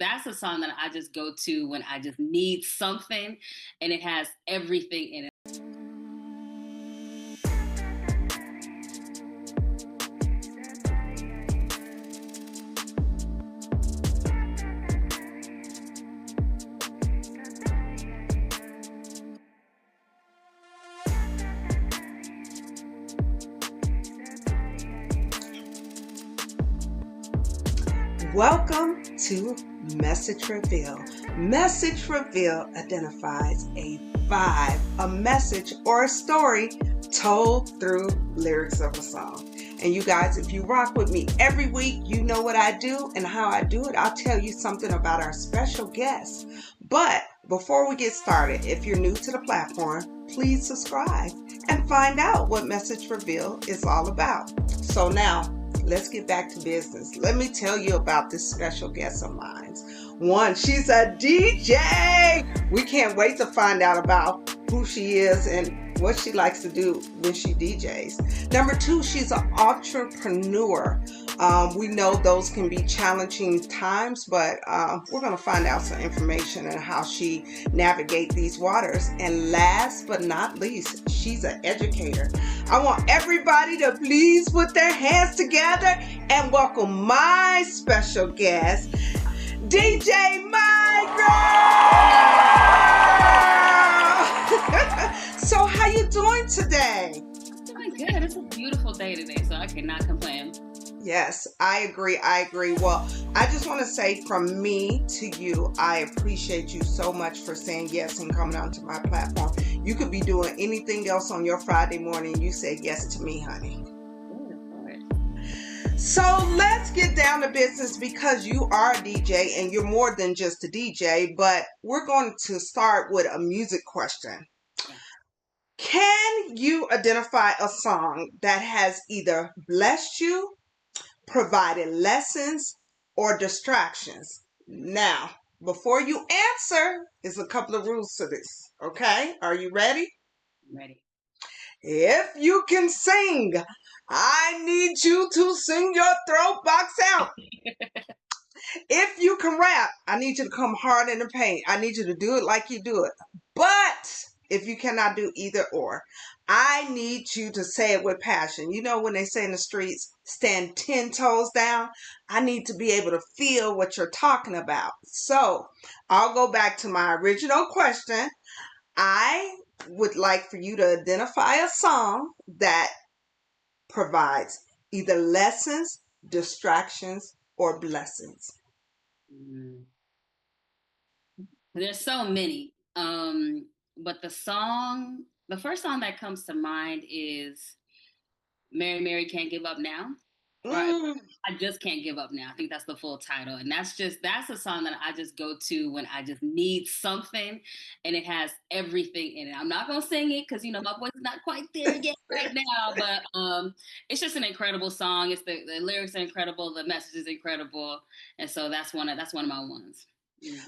that's a song that I just go to when I just need something, and it has everything in it. Welcome to Message Reveal. Message Reveal identifies a vibe, a message, or a story told through lyrics of a song. And you guys, if you rock with me every week, you know what I do and how I do it. I'll tell you something about our special guest. But before we get started, if you're new to the platform, please subscribe and find out what Message Reveal is all about. So now, let's get back to business. Let me tell you about this special guest of mine. One, she's a DJ. We can't wait to find out about who she is and what she likes to do when she DJs. Number two, she's an entrepreneur. We know those can be challenging times, but we're going to find out some information on how she navigates these waters. And last but not least, she's an educator. I want everybody to please put their hands together and welcome my special guest, DJ Mai Girl. So how you doing today? I'm doing good. It's a beautiful day today, so I cannot complain. Yes, I agree. Well, I just want to say from me to you, I appreciate you so much for saying yes and coming onto my platform. You could be doing anything else on your Friday morning. You said yes to me, honey. So let's get down to business because you are a DJ and you're more than just a DJ, but we're going to start with a music question. Can you identify a song that has either blessed you, provided lessons, or distractions? Now, before you answer, there's a couple of rules to this. Okay? Are you ready? I'm ready. If you can sing, I need you to sing your throat box out. If you can rap, I need you to come hard in the paint. I need you to do it like you do it. But if you cannot do either or, I need you to say it with passion. You know when they say in the streets, stand 10 toes down? I need to be able to feel what you're talking about. So I'll go back to my original question. I would like for you to identify a song that provides either lessons, distractions, or blessings. There's so many. But the first song that comes to mind is Mary Mary Can't Give Up Now. Or I just can't give up now. I think that's the full title. And that's a song that I just go to when I just need something, and it has everything in it. I'm not gonna sing it because my voice is not quite there yet right now, but it's just an incredible song. It's the lyrics are incredible, the message is incredible, and so that's one of my ones.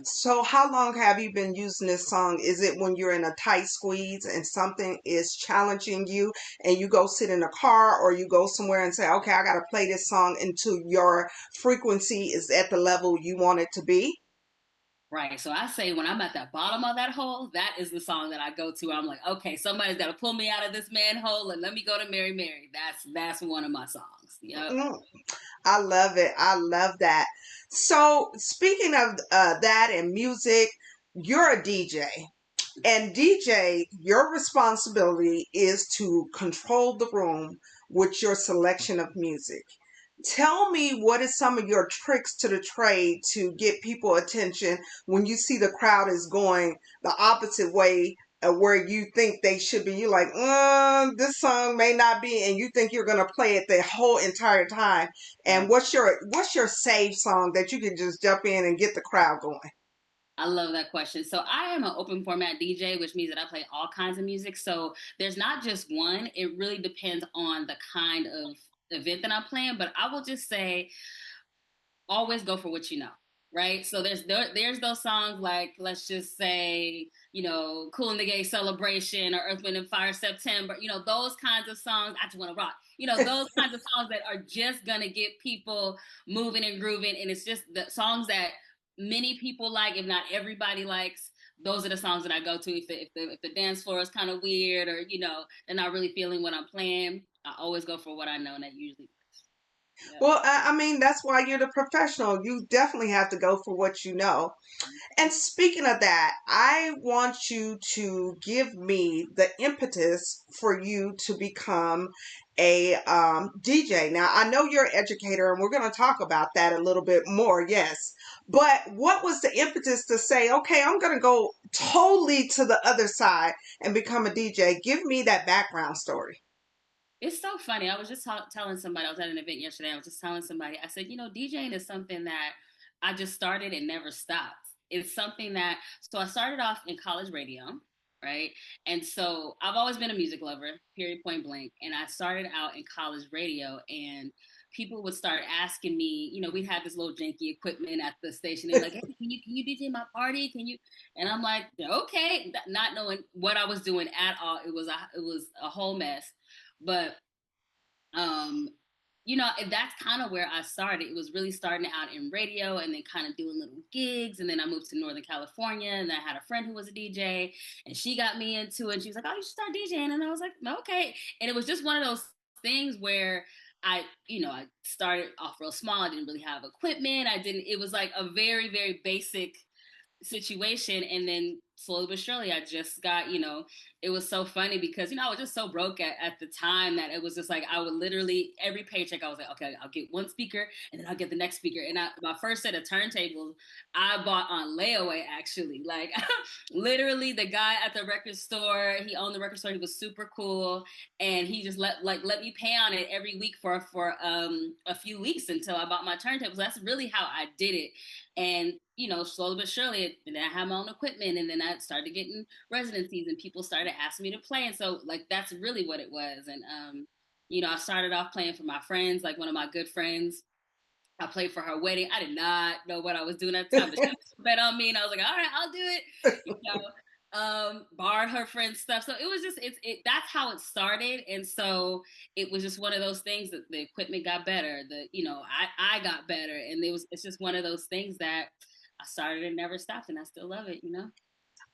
So how long have you been using this song? Is it when you're in a tight squeeze and something is challenging you and you go sit in a car or you go somewhere and say, okay, I got to play this song until your frequency is at the level you want it to be? Right. So I say when I'm at the bottom of that hole, that is the song that I go to. I'm like, okay, somebody's got to pull me out of this manhole and let me go to Mary Mary. That's one of my songs. Yep. I love it. I love that. So speaking of that and music, you're a DJ. And DJ, your responsibility is to control the room with your selection of music. Tell me, what is some of your tricks to the trade to get people attention when you see the crowd is going the opposite way where you think they should be? You're like, this song may not be, and you think you're gonna play it the whole entire time. And what's your save song that you can just jump in and get the crowd going? I love that question. So I am an open format DJ, which means that I play all kinds of music. So there's not just one. It really depends on the kind of event that I'm playing. But I will just say, always go for what you know. Right. So there's those songs like, let's just say, Cool and the Gay Celebration or Earth, Wind and Fire September, those kinds of songs. I Just Want to Rock, those kinds of songs that are just going to get people moving and grooving. And it's just the songs that many people like, if not everybody likes, those are the songs that I go to. If the dance floor is kind of weird, or they're not really feeling what I'm playing, I always go for what I know, and that usually works. Yep. Well, I mean, that's why you're the professional. You definitely have to go for what you know. And speaking of that, I want you to give me the impetus for you to become a DJ. Now, I know you're an educator, and we're going to talk about that a little bit more, yes. But what was the impetus to say, okay, I'm going to go totally to the other side and become a DJ? Give me that background story. It's so funny. I was just telling somebody, I was at an event yesterday. I was just telling somebody, I said, DJing is something that I just started and never stopped. It's something that, so I started off in college radio, right? And so I've always been a music lover, period, point blank. And I started out in college radio, and people would start asking me, we'd have this little janky equipment at the station. They're like, hey, can you DJ my party? Can you? And I'm like, okay, not knowing what I was doing at all. It was a whole mess. But um that's kind of where I started. It was really starting out in radio, and then kind of doing little gigs, and then I moved to Northern California, and I had a friend who was a DJ, and she got me into it, and she was like, oh, you should start DJing. And I was like, okay. And it was just one of those things where I started off real small. I didn't really have equipment. It was like a very, very basic situation. And then slowly but surely, I just got, it was so funny because, I was just so broke at the time that it was just like, I would literally, every paycheck, I was like, okay, I'll get one speaker, and then I'll get the next speaker. And my first set of turntables, I bought on layaway, actually. Like, literally, the guy at the record store, he owned the record store. He was super cool. And he just let me pay on it every week for a few weeks until I bought my turntables. That's really how I did it. And slowly but surely, then I had my own equipment, and then I started getting residencies, and people started asking me to play. And so, like, that's really what it was. And I started off playing for my friends, like one of my good friends. I played for her wedding. I did not know what I was doing at the time, but she bet on me, and I was like, all right, I'll do it. Borrowed her friend's stuff. So it was just that's how it started. And so it was just one of those things that the equipment got better. I got better, and it's just one of those things that I started and never stopped, and I still love it.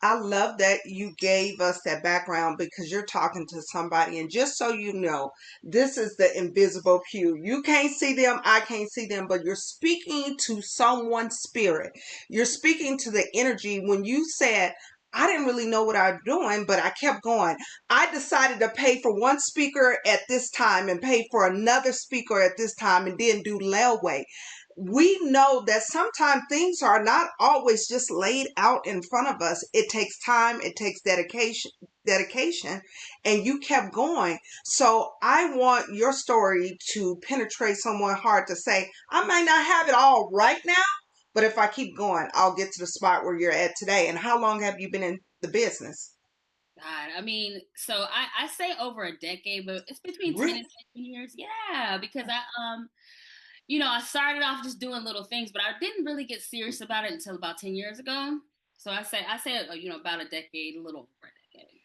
I love that you gave us that background because you're talking to somebody. And just so you know, this is the invisible pew. You can't see them, I can't see them, but you're speaking to someone's spirit. You're speaking to the energy. When you said, I didn't really know what I was doing, but I kept going. I decided to pay for one speaker at this time and pay for another speaker at this time and then do layaway. We know that sometimes things are not always just laid out in front of us. It takes time, it takes dedication, and you kept going. So I want your story to penetrate someone's heart to say, I might not have it all right now, but if I keep going, I'll get to the spot where you're at today. And how long have you been in the business? God, I mean, so I say over a decade, but it's between 10 Really? and 15 years. Yeah, because I started off just doing little things, but I didn't really get serious about it until about 10 years ago. So I say about a decade, a little over a decade.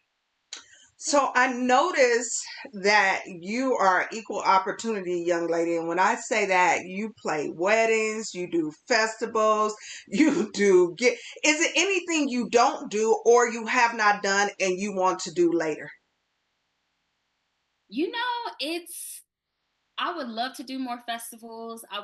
So I notice that you are an equal opportunity young lady. And when I say that, you play weddings, you do festivals, you do get, is it anything you don't do or you have not done and you want to do later? It's I would love to do more festivals. I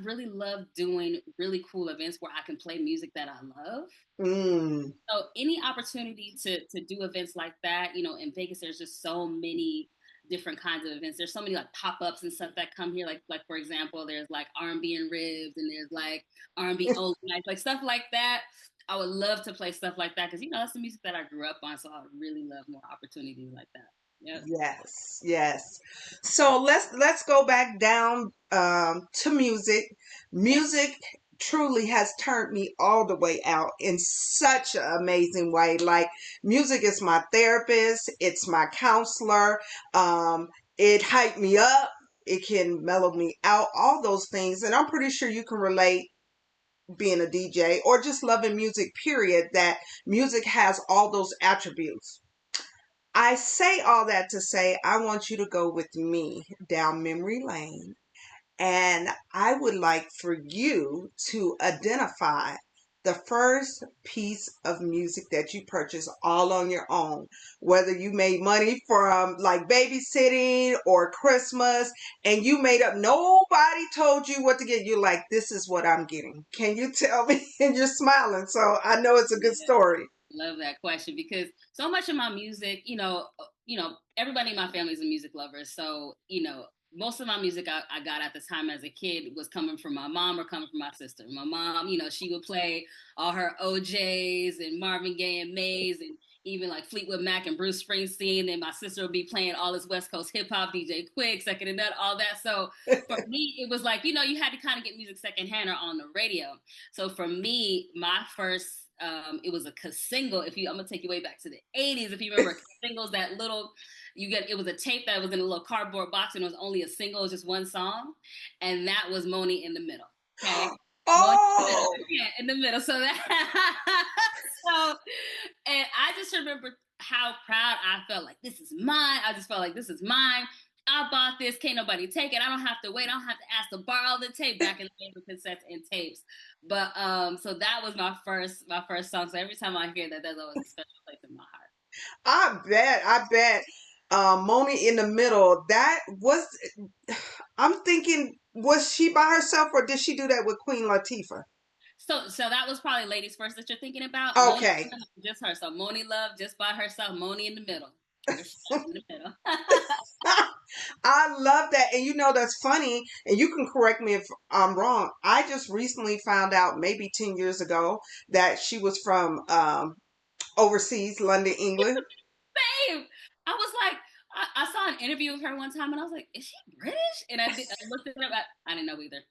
really love doing really cool events where I can play music that I love. Mm. So any opportunity to do events like that, in Vegas, there's just so many different kinds of events. There's so many like pop-ups and stuff that come here. Like for example, there's like R&B and ribs, and there's like R&B old nights, like stuff like that. I would love to play stuff like that because that's the music that I grew up on. So I would really love more opportunities like that. Yeah. Yes, yes. So let's go back down to music. Yeah. Music truly has turned me all the way out in such an amazing way. Like music is my therapist, it's my counselor. It hyped me up, it can mellow me out, all those things. And I'm pretty sure you can relate being a DJ or just loving music, period, that music has all those attributes. I say all that to say I want you to go with me down memory lane And I would like for you to identify the first piece of music that you purchased all on your own, whether you made money from like babysitting or Christmas, and you made up, nobody told you what to get. You're like, this is what I'm getting. Can you tell me? And you're smiling. So I know it's a good Yeah. story. Love that question because so much of my music, everybody in my family is a music lover. So, most of my music I got at the time as a kid was coming from my mom or coming from my sister. My mom, she would play all her OJs and Marvin Gaye and Mays and even like Fleetwood Mac and Bruce Springsteen. And my sister would be playing all this West Coast hip hop, DJ Quick, Second and Nut, all that. So for me, it was like, you had to kind of get music secondhand or on the radio. So for me, my first it was a single. I'm gonna take you way back to the 80s. If you remember singles, that little it was a tape that was in a little cardboard box and it was only a single, it was just one song, and that was Moni in the Middle. Okay, Moni in the Oh, Middle. Yeah, in the middle. So that so, and I just remember how proud I felt. Like this is mine. I just felt like this is mine. I bought this. Can't nobody take it. I don't have to wait. I don't have to ask to borrow the tape back in the days with cassettes and tapes. But so that was my first song. So every time I hear that, there's always a special place in my heart. I bet. Moni in the Middle. That was, I'm thinking, was she by herself or did she do that with Queen Latifah? So that was probably ladies first that you're thinking about. Moni Okay. just her. So Moni Love just by herself. Moni in the middle. Where she in the middle. I love that. And that's funny. And you can correct me if I'm wrong. I just recently found out, maybe 10 years ago, that she was from overseas, London, England. Babe, I was like, I saw an interview with her one time, and I was like, is she British? And I looked it up. I didn't know either.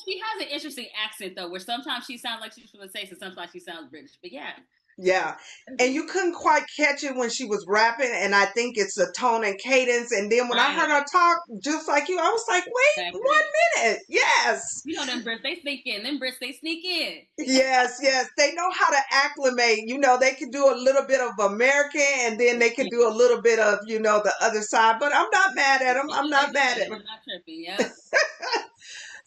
She has an interesting accent though, where sometimes she sounds like she's from the States, and sometimes she sounds British. But yeah, Yeah. And you couldn't quite catch it when she was rapping. And I think it's the tone and cadence. And then when I right, heard her talk, just like you, I was like, wait exactly. 1 minute. Yes. Them Brits, they sneak in. Them Brits, they sneak in. Yes, yes. They know how to acclimate. They can do a little bit of American and then they can do a little bit of, the other side. But I'm not mad at them. I'm not mad at them. I'm not tripping. Yep.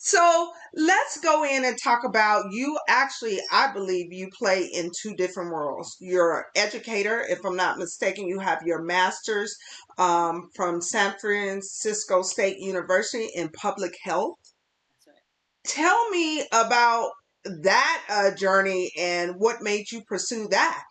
So let's go in and talk about you. Actually, I believe you play in two different worlds. You're an educator, if I'm not mistaken. You have your master's from San Francisco State University in public health. That's right. Tell me about that journey and what made you pursue that.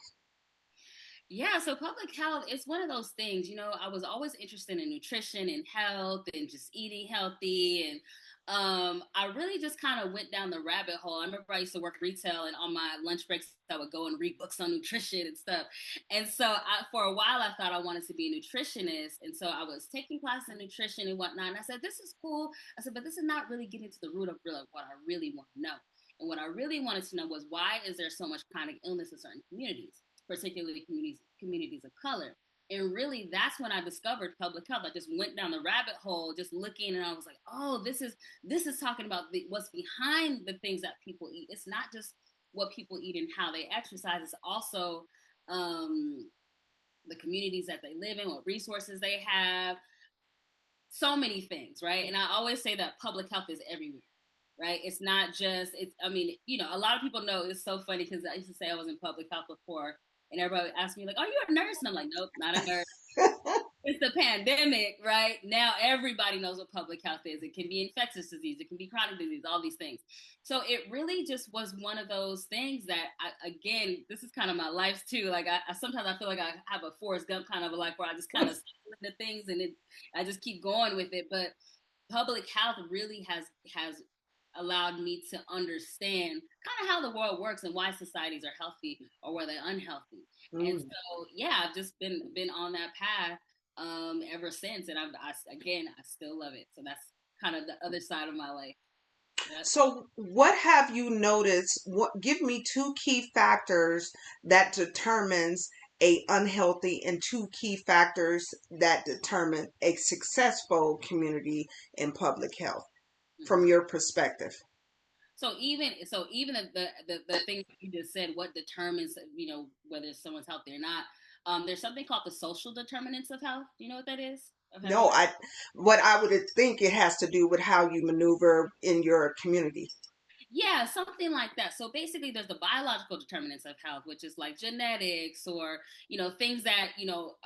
Yeah, so public health, it's one of those things, I was always interested in nutrition and health and just eating healthy. And I really just kind of went down the rabbit hole. I remember I used to work retail, and on my lunch breaks, I would go and read books on nutrition and stuff. And so for a while, I thought I wanted to be a nutritionist. And so I was taking classes in nutrition and whatnot. And I said, this is cool. I said, but this is not really getting to the root of really what I really want to know. And what I really wanted to know was, why is there so much chronic illness in certain communities, particularly communities of color? And really, that's when I discovered public health. I just went down the rabbit hole, just looking, and I was like, oh, this is talking about what's behind the things that people eat. It's not just what people eat and how they exercise. It's also the communities that they live in, what resources they have, so many things, right? And I always say that public health is everywhere, right? It's not just, a lot of people know. It's so funny because I used to say I was in public health before, and everybody asked me, like, are you a nurse? And I'm like, nope, not a nurse. It's the pandemic, right? Now everybody knows what public health is. It can be infectious disease, it can be chronic disease, all these things. So it really just was one of those things that, again, this is kind of my life too. Like I sometimes I feel like I have a Forrest Gump kind of a life where I just kind of into things, and I just keep going with it. But public health really has allowed me to understand kind of how the world works and why societies are healthy or where they're unhealthy. And Mm. so, yeah, I've just been on that path ever since, and I still love it. So that's kind of the other side of my life. Yep. So, what have you noticed? Give me two key factors that determines a unhealthy and two key factors that determine a successful community in public health from Mhm. your perspective. So even the thing you just said, what determines whether someone's healthy or not? There's something called the social determinants of health. Do you know what that is? Okay, go No, ahead. what I would think it has to do with how you maneuver in your community. Yeah, something like that. So basically, there's the biological determinants of health, which is like genetics or, things that,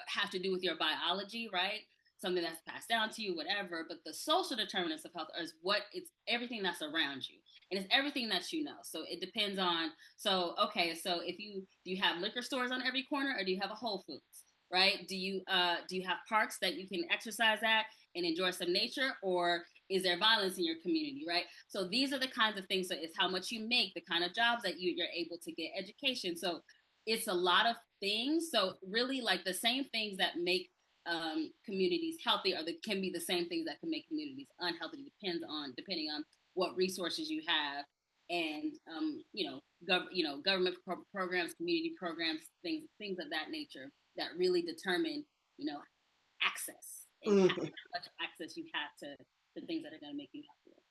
have to do with your biology, right? Something that's passed down to you, whatever. But the social determinants of health is it's everything that's around you. And it's everything that you know. So it depends on, so, okay, so do you have liquor stores on every corner or do you have a Whole Foods? Right? Do you have parks that you can exercise at and enjoy some nature, or is there violence in your community, right? So these are the kinds of things. So it's how much you make, the kind of jobs that you're able to get, education. So it's a lot of things. So really, like the same things that make communities healthy, or can be the same things that can make communities unhealthy. Depending on what resources you have, and government programs, community programs, things of that nature that really determine you know access and how Mhm. much access you have to the things that are going to make you happier.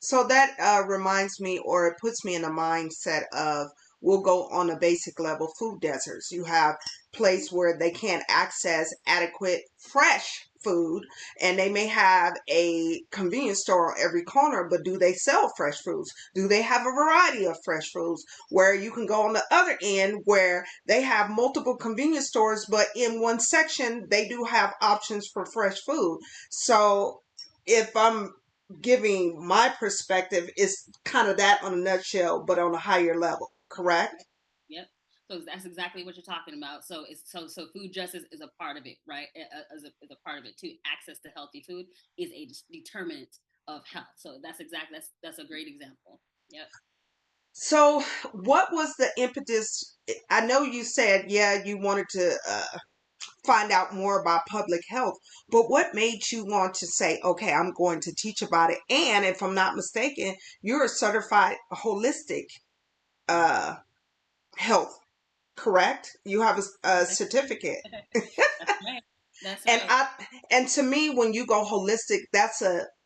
So that reminds me, or it puts me in a mindset of, we'll go on a basic level, food deserts. You have place where they can't access adequate fresh food, and they may have a convenience store on every corner, but do they sell fresh foods? Do they have a variety of fresh foods? Where you can go on the other end where they have multiple convenience stores, but in one section they do have options for fresh food. So if I'm giving my perspective, is kind of that on a nutshell, but on a higher level, correct? Yep. So that's exactly what you're talking about. So food justice is a part of it, right? Is a part of it too. Access to healthy food is a determinant of health. So that's a great example. Yep. So, what was the impetus? I know you said, yeah, you wanted to find out more about public health, but what made you want to say, okay, I'm going to teach about it? And if I'm not mistaken, you're a certified holistic uh, health, correct? You have a That's certificate. right. That's And right. and to me, when you go holistic, that's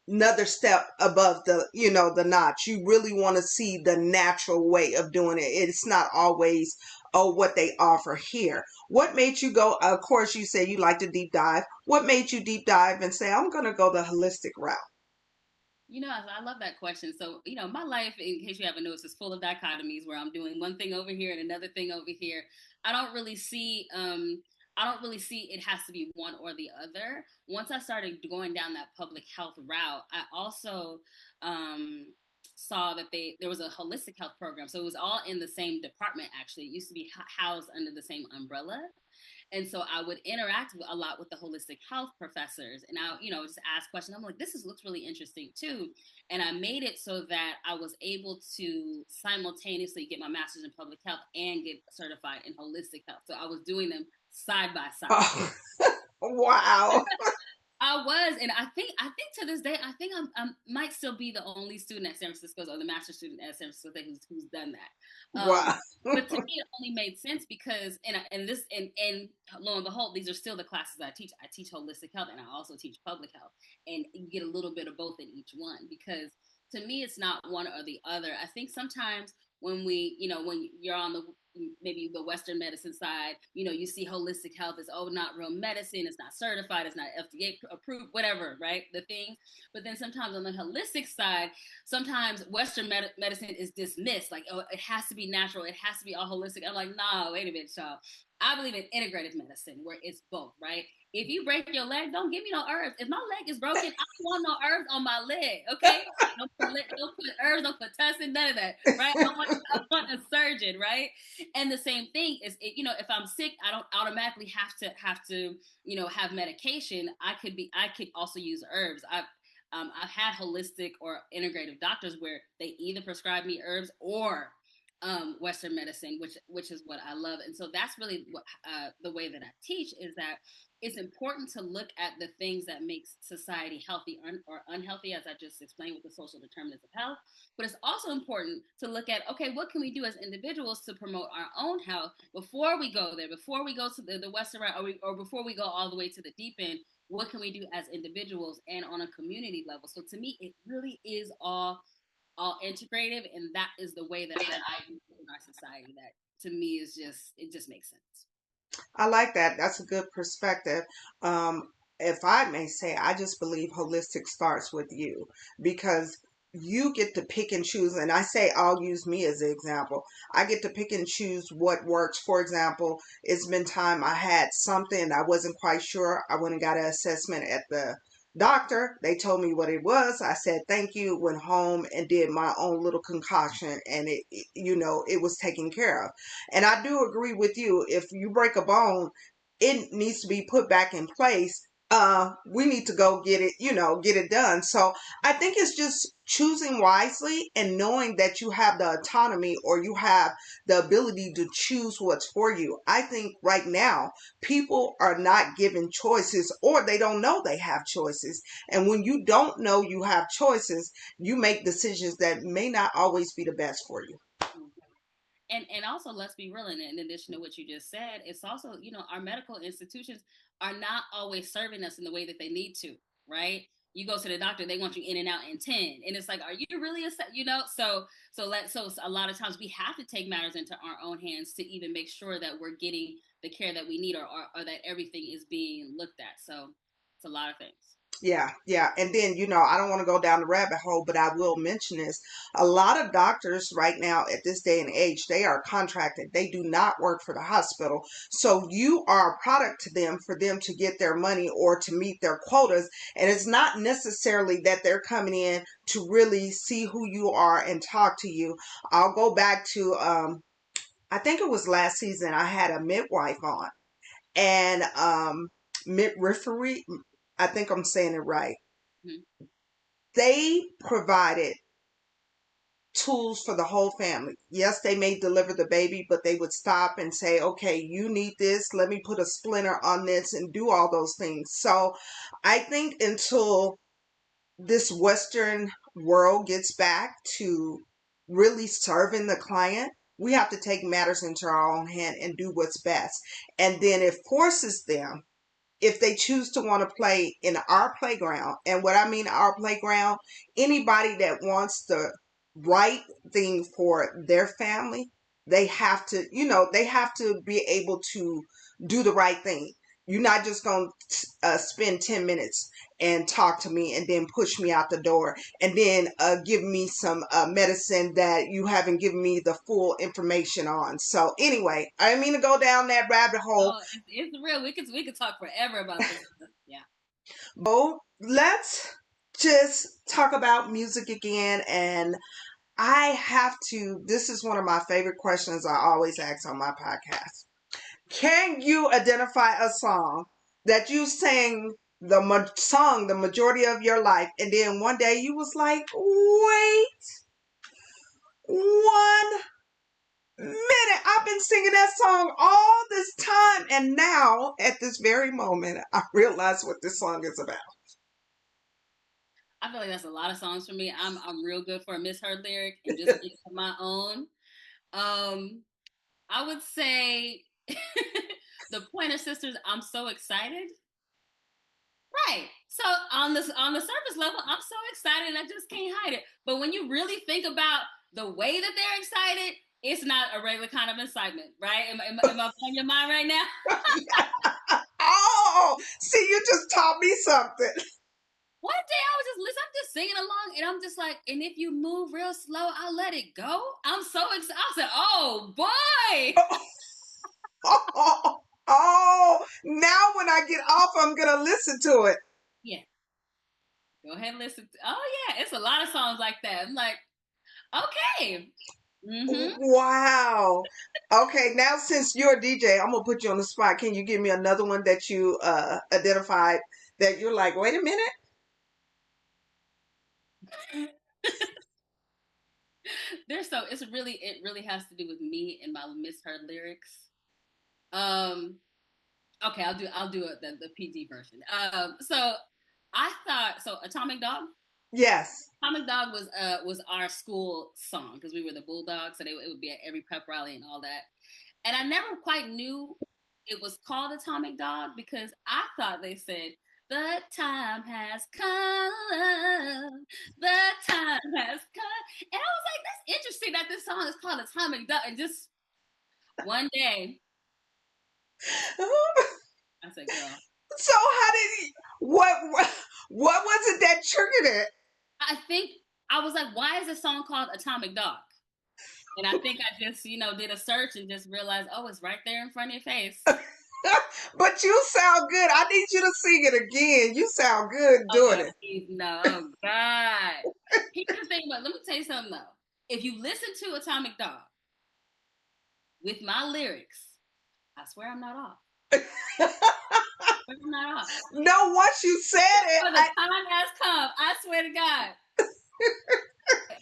another step above the notch. You really want to see the natural way of doing it. It's not always, oh, what they offer here. What made you go? Of course, you say you like to deep dive. What made you deep dive and say, I'm going to go the holistic route? I love that question. So, my life, in case you haven't noticed, is full of dichotomies where I'm doing one thing over here and another thing over here. I don't really see, I don't really see it has to be one or the other. Once I started going down that public health route, I also saw that there was a holistic health program. So it was all in the same department. Actually, it used to be housed under the same umbrella. And so I would interact a lot with the holistic health professors, and I, just ask questions. I'm like, looks really interesting too. And I made it so that I was able to simultaneously get my master's in public health and get certified in holistic health. So I was doing them side by side. Oh, wow. I was, and I think to this day, I think I might still be the only student at San Francisco's, or the master student at San Francisco who's done that. Wow. But to me, it only made sense because, and lo and behold, these are still the classes I teach. I teach holistic health, and I also teach public health, and you get a little bit of both in each one because to me, it's not one or the other. I think sometimes when you're on maybe the Western medicine side, you see holistic health as, oh, not real medicine, it's not certified, it's not FDA approved, whatever, right? The thing. But then sometimes on the holistic side, sometimes Western medicine is dismissed, like, oh, it has to be natural, it has to be all holistic. I'm like, nah, wait a minute, y'all. I believe in integrative medicine where it's both, right? If you break your leg, don't give me no herbs. If my leg is broken, I don't want no herbs on my leg, okay? Don't put herbs, don't put tussin, none of that, right? I want a surgeon, right? And the same thing is, if I'm sick, I don't automatically have to have medication. I could also use herbs. I've had holistic or integrative doctors where they either prescribe me herbs or Western medicine, which is what I love. And so that's really what the way that I teach is that it's important to look at the things that makes society healthy or unhealthy, as I just explained with the social determinants of health. But it's also important to look at, okay, what can we do as individuals to promote our own health before we go there, before we go to the Western route, or before we go all the way to the deep end. What can we do as individuals and on a community level? So to me, it really is all integrative, and that is the way that I in our society. That to me is just it just makes sense. I like that. That's a good perspective. if I may say, I just believe holistic starts with you, because you get to pick and choose. And I say, I'll use me as an example. I get to pick and choose what works. For example, it's been time I had something I wasn't quite sure. I went and got an assessment at the doctor. They told me what it was. I said thank you, went home and did my own little concoction, and it was taken care of. And I do agree with you. If you break a bone, it needs to be put back in place. We need to go get it, get it done. So I think it's just choosing wisely and knowing that you have the autonomy, or you have the ability to choose what's for you. I think right now people are not given choices, or they don't know they have choices. And when you don't know you have choices, you make decisions that may not always be the best for you. Mhm. And also, let's be real, in addition to what you just said, it's also, our medical institutions are not always serving us in the way that they need to, right? You go to the doctor, they want you in and out in 10, and it's like, are you really so a lot of times we have to take matters into our own hands to even make sure that we're getting the care that we need, or that everything is being looked at. So it's a lot of things. Yeah, yeah. And then, I don't want to go down the rabbit hole, but I will mention this. A lot of doctors right now at this day and age, they are contracted. They do not work for the hospital. So you are a product to them for them to get their money or to meet their quotas. And it's not necessarily that they're coming in to really see who you are and talk to you. I'll go back to, I think it was last season, I had a midwife on, and midwifery, I think I'm saying it right. Mm-hmm. They provided tools for the whole family. Yes, they may deliver the baby, but they would stop and say, okay, you need this. Let me put a splinter on this and do all those things. So I think until this Western world gets back to really serving the client, we have to take matters into our own hand and do what's best. And then it forces them, if they choose to want to play in our playground. And what I mean our playground, anybody that wants the right thing for their family, they have to be able to do the right thing. You're not just going to spend 10 minutes and talk to me and then push me out the door, and then give me some medicine that you haven't given me the full information on. So anyway, I didn't mean to go down that rabbit hole. Oh, it's real. We could talk forever about this stuff. Yeah. But let's just talk about music again. And I have to, this is one of my favorite questions I always ask on my podcast. Can you identify a song that you sang song the majority of your life, and then one day you was like, wait 1 minute, I've been singing that song all this time, and now at this very moment I realize what this song is about? I feel like that's a lot of songs for me. I'm real good for a misheard lyric and just make up my own. Um, I would say the Pointer Sisters. I'm so excited. Right. So on the surface level, I'm so excited and I just can't hide it. But when you really think about the way that they're excited, it's not a regular kind of excitement, right? Am I on your mind right now? Oh, see, you just taught me something. One day I was just listening, I'm just singing along, and I'm just like, and if you move real slow, I'll let it go. I'm so excited. I said, oh boy. Oh, oh, now when I get off, I'm going to listen to it. Yeah, go ahead and listen. Oh yeah, it's a lot of songs like that. I'm like, okay. Mm-hmm. Wow. Okay, now since you're a DJ, I'm going to put you on the spot. Can you give me another one that you identified that you're like, wait a minute? It really has to do with me and my misheard lyrics. Um, okay, I'll do the PG version. So I thought so. Atomic Dog. Yes. Atomic Dog was our school song because we were the Bulldogs, so it would be at every pep rally and all that. And I never quite knew it was called Atomic Dog because I thought they said the time has come, the time has come, and I was like, that's interesting that this song is called Atomic Dog. And just one day, I said, girl. So how did he, what was it that triggered it? I think I was like, why is this song called Atomic Dog? And I think I just, did a search and just realized, oh, it's right there in front of your face. But you sound good. I need you to sing it again. You sound good Oh doing no, it. please, no. Oh God. Here's the thing, but let me tell you something though. If you listen to Atomic Dog with my lyrics, I swear I'm not off. I swear I'm not off. No, once you said it, For the time has come. I swear to God.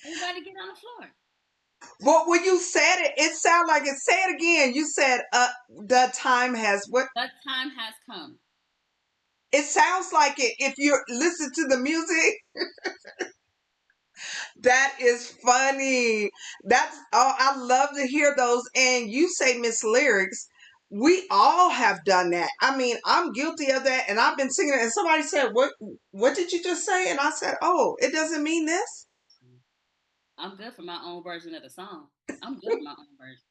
Everybody get on the floor. but when you said it, it sounded like it. Say it again. You said, the time has what? The time has come. It sounds like it. If you listen to the music, that is funny. That's, oh, I love to hear those. And you say Miss Lyrics. We all have done that. I mean, I'm guilty of that, and I've been singing it. And somebody said, What did you just say?" And I said, "Oh, it doesn't mean this." I'm good for my own version of the song. I'm good for my own version.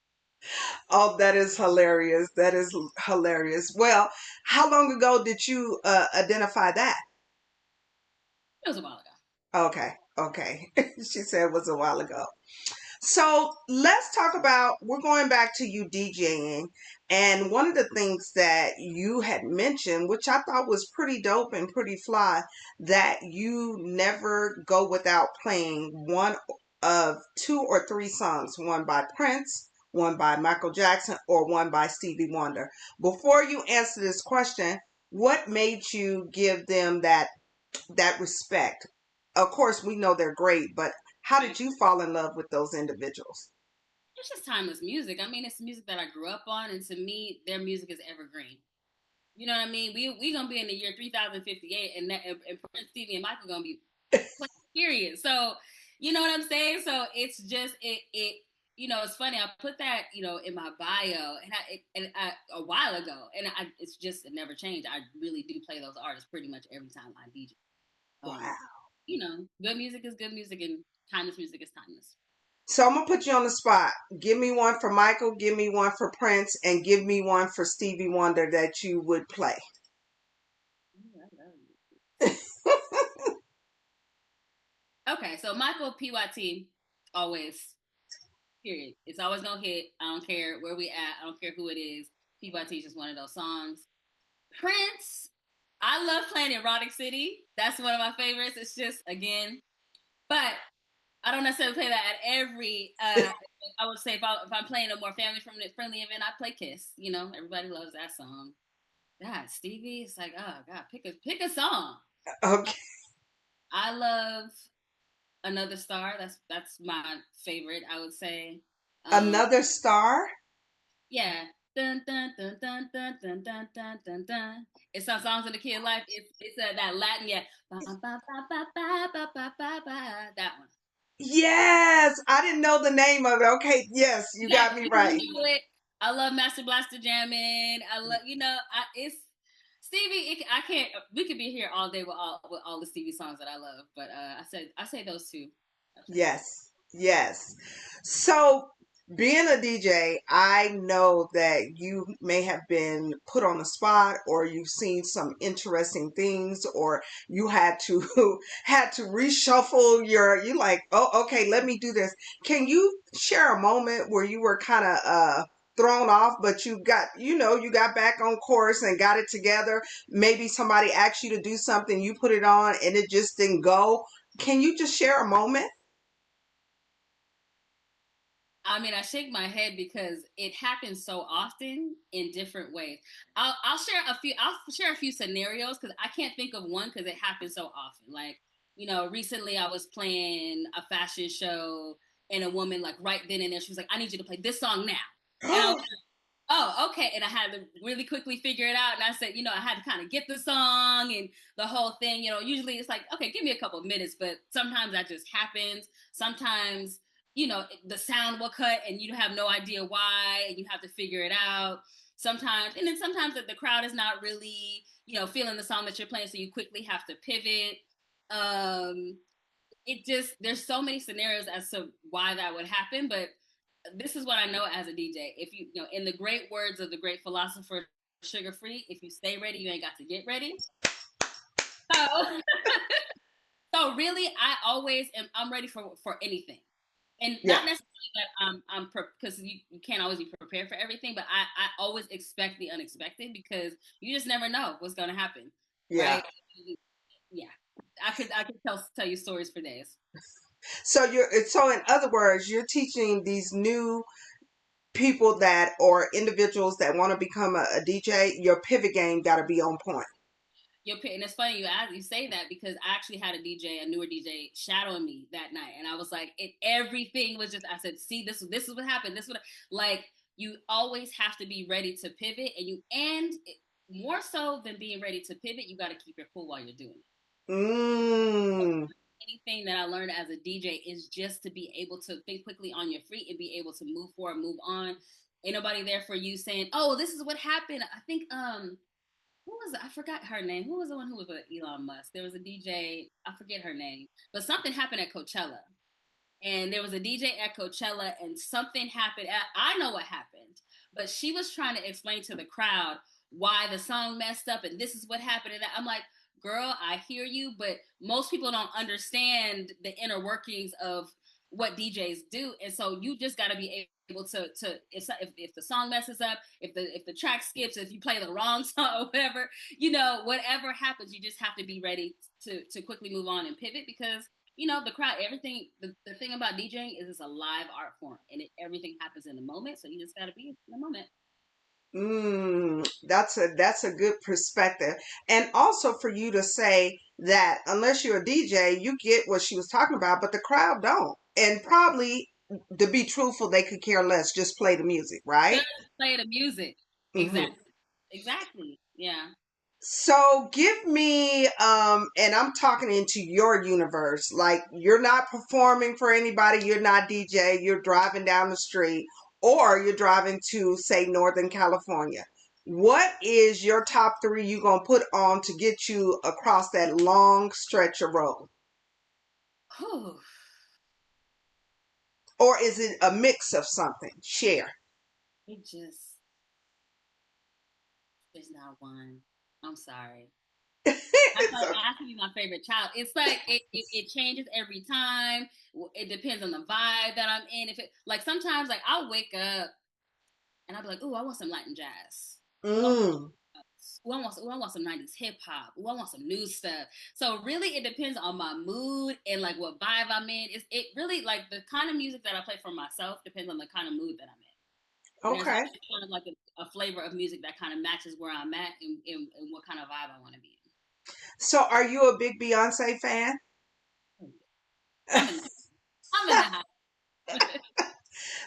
Oh, that is hilarious. That is hilarious. Well, how long ago did you identify that? It was a while ago. Okay, okay. She said it was a while ago. So let's talk about, we're going back to you DJing. And one of the things that you had mentioned, which I thought was pretty dope and pretty fly, that you never go without playing one of two or three songs, one by Prince, one by Michael Jackson, or one by Stevie Wonder. Before you answer this question, what made you give them that respect? Of course, we know they're great, but how did you fall in love with those individuals? It's just timeless music. I mean, it's music that I grew up on, and to me, their music is evergreen. You know what I mean? We gonna be in the year 3058, and Prince, Stevie, and Michael gonna be period. So, you know what I'm saying? So it's just it. It's funny. I put that in my bio, a while ago, and it's just it never changed. I really do play those artists pretty much every time I DJ. Wow. Um, good music is good music, and timeless music is timeless. So I'm gonna put you on the spot. Give me one for Michael, give me one for Prince, and give me one for Stevie Wonder that you would play. Ooh, I love you. Okay, so Michael PYT always period. It's always gonna hit. I don't care where we at. I don't care who it is. PYT is just one of those songs. Prince, I love playing Erotic City. That's one of my favorites. It's just again, but I don't necessarily play that at every. I would say if I'm playing a more family friendly event, I play Kiss. Everybody loves that song. God, Stevie, it's like, oh God, pick a song. Okay. I love Another Star. That's my favorite. I would say. Um, Another star? yeah. Dun, dun, dun, dun, dun, dun, dun, dun, dun, dun. It's some songs in the kid life. It's that Latin, yeah. Ba, ba, ba, ba, ba, ba, ba, ba, ba. That one. Yes. I didn't know the name of it. Okay, yes, you got me You right. know it. I love Master Blaster jamming. I love it's Stevie. I can't. We could be here all day with all the Stevie songs that I love. But I say those two. Yes, yes. So, being a DJ, I know that you may have been put on the spot, or you've seen some interesting things, or you had to had to reshuffle you like, "Oh, okay, let me do this." Can you share a moment where you were kind of thrown off, but you got back on course and got it together? Maybe somebody asked you to do something, you put it on, and it just didn't go. Can you just share a moment? I mean, I shake my head because it happens so often in different ways. I'll share a few. I'll share a few scenarios because I can't think of one because it happens so often. Like recently I was playing a fashion show and a woman like right then and there she was like, "I need you to play this song now," and I was oh, okay. And I had to really quickly figure it out. And I said, I had to kind of get the song and the whole thing. Usually it's like, okay, give me a couple of minutes, but sometimes that just happens. Sometimes, the sound will cut and you have no idea why and you have to figure it out. Sometimes, and then sometimes the crowd is not really, feeling the song that you're playing. So you quickly have to pivot. Um, there's so many scenarios as to why that would happen, but this is what I know as a DJ. If in the great words of the great philosopher sugar free. If you stay ready, you ain't got to get ready. So, so really, I always am. I'm ready for anything, and Yeah. not necessarily that I'm because you can't always be prepared for everything. But I always expect the unexpected because you just never know what's going to happen, Yeah. right? Yeah, I could tell you stories for days. So in other words, you're teaching these new people that or individuals that want to become a DJ, your pivot game got to be on point. And it's funny you say that because I actually had a newer DJ, shadowing me that night, and I was like, everything was just. I said, "See, this is what happened. This is what like you always have to be ready to pivot, more so than being ready to pivot, you got to keep your cool while you're doing it." Mm. Anything that I learned as a DJ is just to be able to think quickly on your feet and be able to move forward, move on. Ain't nobody there for you saying, "Oh, this is what happened." I think who was it? I forgot her name. Who was the one who was with Elon Musk? There was a DJ. I forget her name, but something happened at Coachella, and there was a DJ at Coachella, and something happened. I know what happened, but she was trying to explain to the crowd why the song messed up, and this is what happened. And I'm like, girl, I hear you, but most people don't understand the inner workings of what DJs do, and so you just got to be able to if the song messes up, if the track skips, if you play the wrong song or whatever, whatever happens, you just have to be ready to quickly move on and pivot because the crowd, everything. The thing about DJing is it's a live art form, and everything happens in the moment. So you just got to be in the moment. That's a good perspective. And also for you to say that unless you're a DJ, you get what she was talking about, but the crowd don't. And probably to be truthful, they could care less. Just play the music, right? Just play the music. Hmm. Exactly. Exactly. Yeah. So give me, and I'm talking into your universe. Like you're not performing for anybody. You're not DJ. You're driving down the street, or you're driving to say Northern California. What is your top three you gonna put on to get you across that long stretch of road, Whew. or is it a mix of something? Share. It just there's not one. I'm sorry. That's It's like asking me my favorite child. It's like it changes every time. It depends on the vibe that I'm in. If it like sometimes like I'll wake up and I'll be like, "Ooh, I want some Latin jazz. Ooh, mm, I want some 90s hip hop. Ooh, I want some new stuff." So really it depends on my mood and like what vibe I'm in. It really like the kind of music that I play for myself depends on the kind of mood that I'm in. And there's okay. always kind of like a flavor of music that kind of matches where I'm at and what kind of vibe I want to be So are you a big Beyonce fan? in. I'm in the I'm in the house.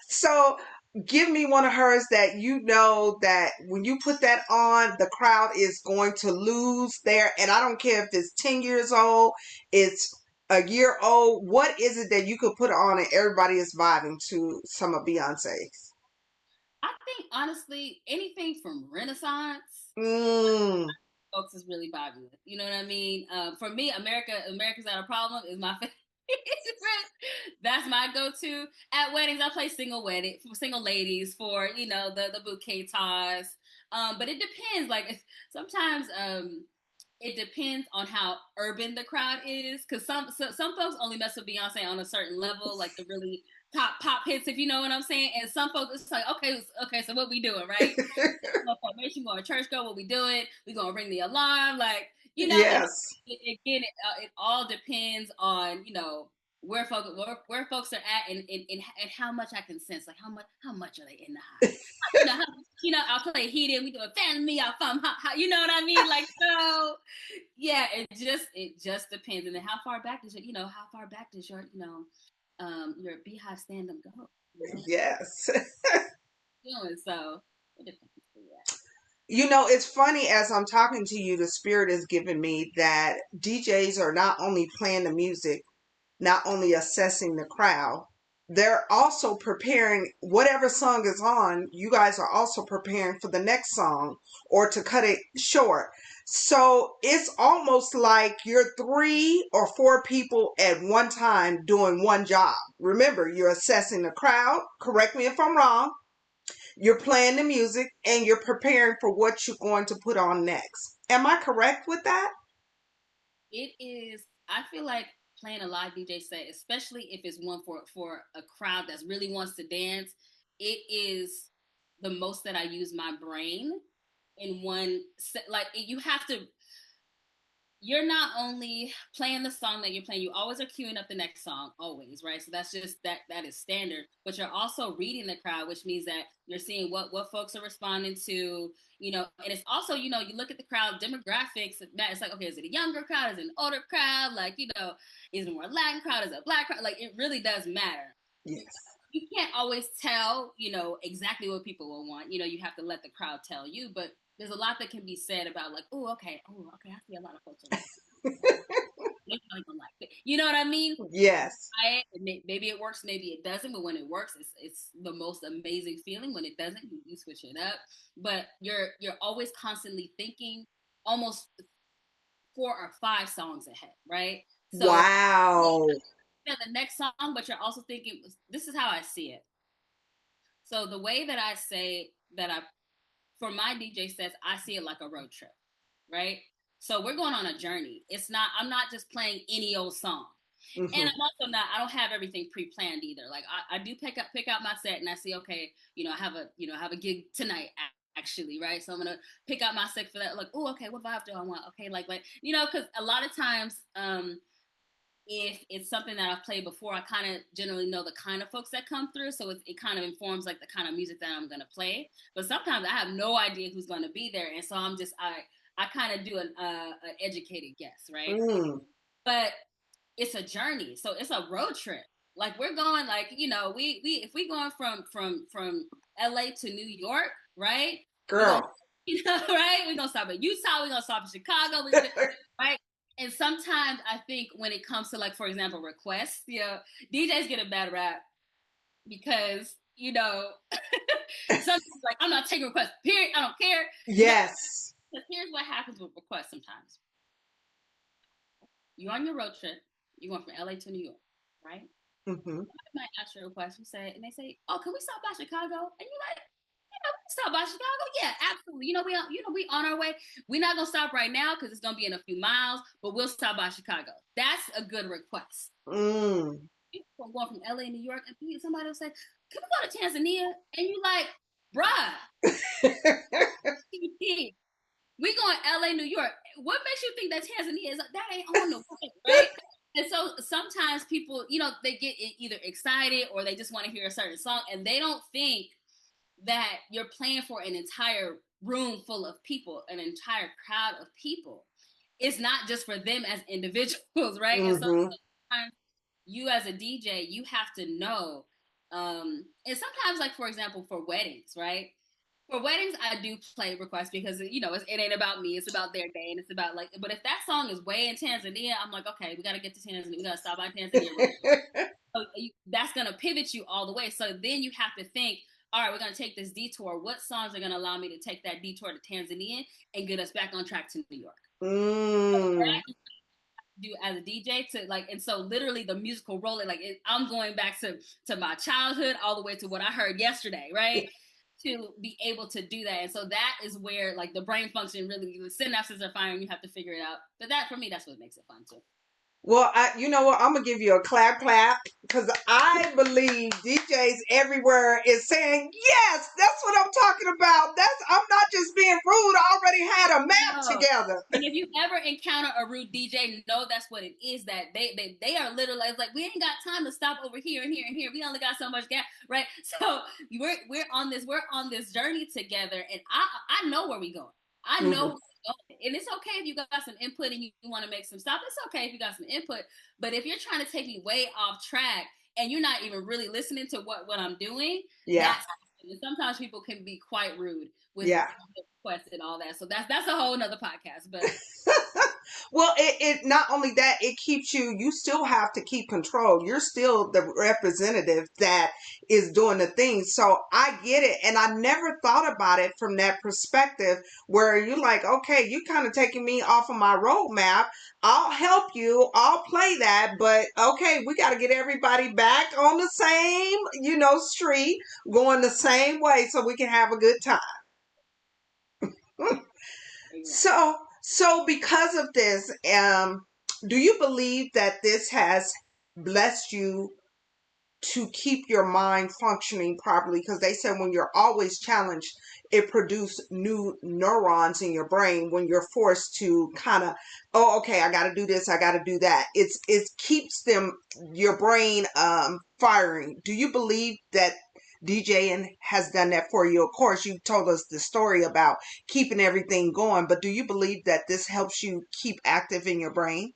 So give me one of hers that you know that when you put that on, the crowd is going to lose there. And I don't care if it's 10 years old, it's a year old. What is it that you could put on and everybody is vibing to some of Beyonce's? I think honestly, anything from Renaissance, Mm, folks is really vibing with. You know what I mean? For me, America's Not a Problem is my favorite. That's my go-to at weddings. I play single ladies for the bouquet toss. But it depends. Like sometimes it depends on how urban the crowd is because some folks only mess with Beyonce on a certain level, like the really top pop hits, if you know what I'm saying. And some folks it's like, okay, so what we doing, right? Formation, going to church, go, what we doing? We gonna ring the alarm, like yes. again, it all depends on where folks are at and how much I can sense, like how much are they in the house? I'll play heated. We do a fan me out from how you know what I mean? Like so, yeah. It just depends, and then how far back does your beehive stand them go? Yes. Doing so. It depends. Yeah. It's funny as I'm talking to you, the spirit is giving me that DJs are not only playing the music, not only assessing the crowd, they're also preparing whatever song is on. You guys are also preparing for the next song or to cut it short. So it's almost like you're 3 or 4 people at one time doing one job. Remember, you're assessing the crowd. Correct me if I'm wrong. You're playing the music and you're preparing for what you're going to put on next. Am I correct with that? It is. I feel like playing a live DJ set, especially if it's one for a crowd that really wants to dance, it is the most that I use my brain in one set. Like you have to. You're not only playing the song that you're playing, you always are queuing up the next song, always, right? So that's just that is standard. But you're also reading the crowd, which means that you're seeing what folks are responding to, and it's also, you look at the crowd demographics. It's like, okay, is it a younger crowd? Is it an older crowd? Like, is it more Latin crowd? Is it a black crowd? Like, it really does matter. Yes. You can't always tell, exactly what people will want. You have to let the crowd tell you, but there's a lot that can be said about like, okay, I see a lot of folks are like it. You know what I mean? Yes. Maybe it works, maybe it doesn't, but when it works, it's the most amazing feeling. When it doesn't, you switch it up. But you're always constantly thinking almost 4 or 5 songs ahead, right? So Wow. the next song, but you're also thinking, this is how I see it. So the way that I say that for my DJ sets, I see it like a road trip, right? So we're going on a journey. I'm not just playing any old song. Mm-hmm. And I'm also not, I don't have everything pre-planned either. Like I do pick out my set and I see, okay, I have a gig tonight actually, right? So I'm going to pick out my set for that. Like, oh, okay, what vibe do I want? Okay. Like, cause a lot of times, if it's something that I've played before, I kind of generally know the kind of folks that come through. So it kind of informs like the kind of music that I'm going to play. But sometimes I have no idea who's going to be there. And so I kind of do an educated guess, right? Mm. But it's a journey. So it's a road trip. Like we're going like, we if we going from LA to New York, right? We're going, Girl. right? We're going to stop at Utah. We're going to stop in Chicago, right? And sometimes I think when it comes to like, for example, requests, DJs get a bad rap because, sometimes like, I'm not taking requests, period. I don't care. Yes. Here's what happens with requests sometimes. You're on your road trip. You're going from LA to New York, right? Mm-hmm. I might ask your request. And they say, "Oh, can we stop by Chicago?" And you're like, stop by Chicago? Yeah, absolutely. We on our way. We're not gonna stop right now because it's gonna be in a few miles, but we'll stop by Chicago. That's a good request. Mm. People going from LA to New York, and somebody will say, "Can we go to Tanzania?" And you like, "Bruh, we going LA, New York. What makes you think that Tanzania is that ain't on the way, right?" And so sometimes people, they get either excited or they just want to hear a certain song, and they don't think that you're playing for an entire room full of people, an entire crowd of people. It's not just for them as individuals, right? Mm-hmm. And so sometimes you as a DJ, you have to know. And sometimes, like for example, for weddings, right? For weddings, I do play requests because it ain't about me; it's about their day, and it's about like. But if that song is way in Tanzania, I'm like, okay, we got to get to Tanzania. We got to stop by Tanzania. So that's gonna pivot you all the way. So then you have to think, all right, we're gonna take this detour. What songs are gonna allow me to take that detour to Tanzania and get us back on track to New York? Mm. Do as a DJ to like, and so literally the musical rolling, like I'm going back to my childhood all the way to what I heard yesterday, right? To be able to do that. And so that is where like the brain function really, the synapses are firing, you have to figure it out. But that for me, that's what makes it fun too. Well, you know what? I'm gonna give you a clap because I believe DJs everywhere is saying yes. That's what I'm talking about. I'm not just being rude. I already had a map together. And if you ever encounter a rude DJ, know that's what it is. That they are literally like we ain't got time to stop over here and here and here. We only got so much gas, right? So we're on this journey together, and I know where we going. I know. Mm-hmm. And it's okay if you got some input and you want to make some stuff. It's okay if you got some input. But if you're trying to take me way off track and you're not even really listening to what I'm doing, yeah. And sometimes people can be quite rude with requests and all that. So that's a whole nother podcast. But Well, it not only that, it keeps you still have to keep control. You're still the representative that is doing the thing. So I get it. And I never thought about it from that perspective where you're like, okay, you kind of taking me off of my roadmap. I'll help you. I'll play that. But okay, we got to get everybody back on the same, street, going the same way so we can have a good time. Exactly. So because of this, do you believe that this has blessed you to keep your mind functioning properly? Because they said when you're always challenged, it produces new neurons in your brain. When you're forced to kind of, oh, okay, I got to do this, I got to do that. It keeps your brain firing. Do you believe that DJing has done that for you? Of course, you told us the story about keeping everything going, but do you believe that this helps you keep active in your brain?